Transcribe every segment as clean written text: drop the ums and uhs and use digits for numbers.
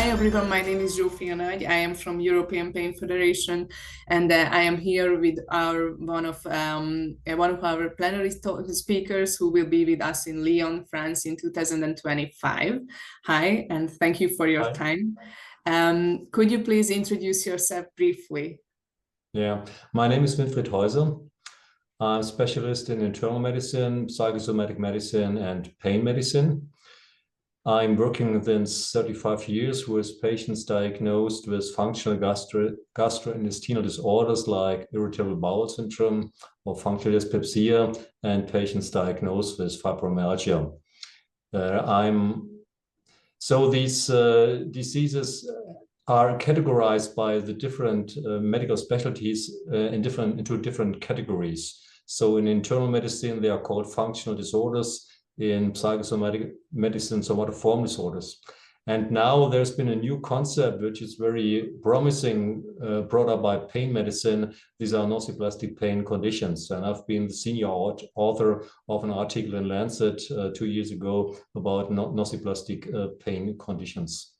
Hi everyone, my name is Zsófia. I am from European Pain Federation, and I am here with one of our plenary speakers who will be with us in Lyon, France in 2025. Hi, and thank you for your Hi. time. Could you please introduce yourself briefly? Yeah, my name is Winfried Häuser. I'm a specialist in internal medicine, psychosomatic medicine, and pain medicine. I'm working within 35 years with patients diagnosed with functional gastrointestinal disorders like irritable bowel syndrome or functional dyspepsia, and patients diagnosed with fibromyalgia. So these diseases are categorized by the different medical specialties into different categories. So in internal medicine, they are called functional disorders. In psychosomatic medicine, somatoform disorders. And now there's been a new concept which is very promising, brought up by pain medicine. These are nociplastic pain conditions. And I've been the senior author of an article in Lancet 2 years ago about nociplastic pain conditions.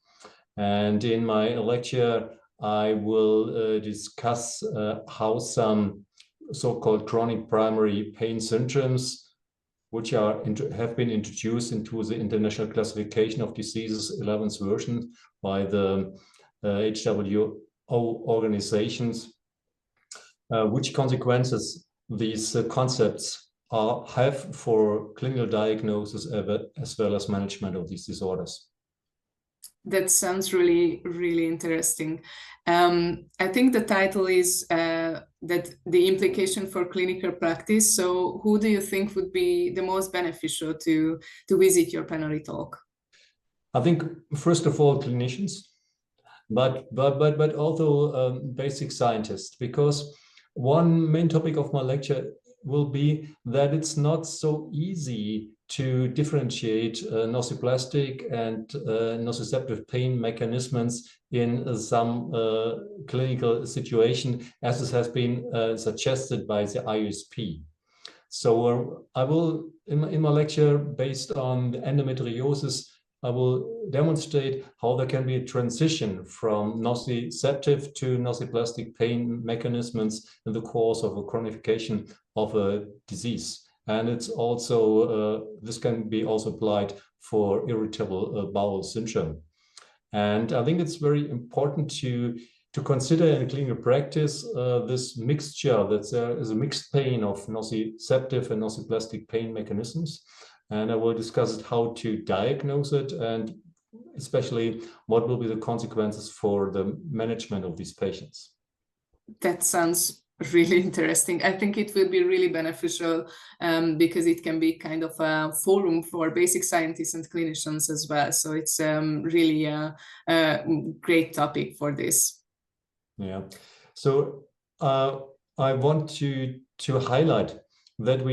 And in my lecture, I will discuss how some so-called chronic primary pain syndromes, which have been introduced into the International Classification of Diseases 11th version by the WHO organizations, which consequences these concepts have for clinical diagnosis as well as management of these disorders. That sounds really, really interesting. I think the title is that the implication for clinical practice. So who do you think would be the most beneficial to visit your plenary talk? I think, first of all, clinicians, but also basic scientists, because one main topic of my lecture will be that it's not so easy to differentiate nociplastic and nociceptive pain mechanisms in some clinical situation, as this has been suggested by the IUSP. So I will, in my lecture, based on endometriosis, I will demonstrate how there can be a transition from nociceptive to nociplastic pain mechanisms in the course of a chronification of a disease. And it's also, this can be also applied for irritable bowel syndrome. And I think it's very important to consider in clinical practice this mixture, that there is a mixed pain of nociceptive and nociplastic pain mechanisms. And I will discuss how to diagnose it, and especially what will be the consequences for the management of these patients. That sounds really interesting. I think it will be really beneficial because it can be kind of a forum for basic scientists and clinicians as well. So it's really a great topic for this. Yeah. So I want to highlight that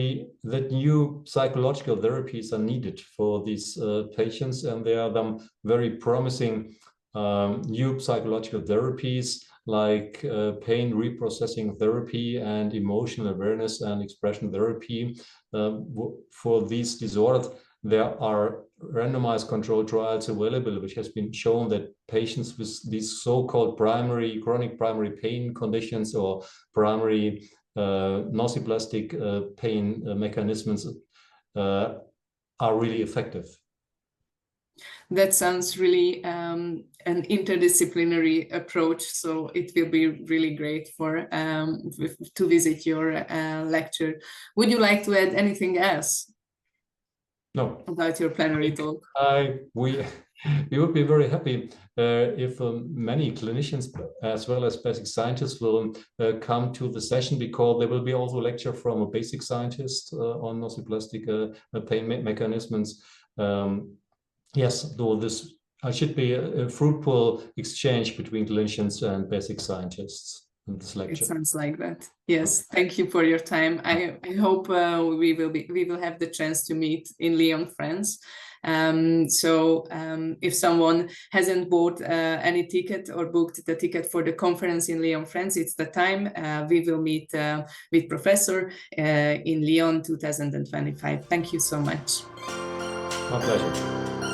new psychological therapies are needed for these patients, and there are them very promising new psychological therapies like pain reprocessing therapy and emotional awareness and expression therapy. For these disorders, there are randomized controlled trials available, which has been shown that patients with these so-called chronic primary pain conditions or primary nociplastic pain mechanisms are really effective. That sounds really an interdisciplinary approach, so it will be really great for to visit your lecture. Would you like to add anything else? No. About your plenary talk? We would be very happy if many clinicians as well as basic scientists will come to the session, because there will be also a lecture from a basic scientist on nociplastic pain mechanisms. Yes, though this should be a fruitful exchange between clinicians and basic scientists in this lecture. It sounds like that. Yes, thank you for your time. I hope we will have the chance to meet in Lyon, France. If someone hasn't bought any ticket or booked the ticket for the conference in Lyon, France, it's the time. We will meet with Professor in Lyon 2025. Thank you so much. My pleasure.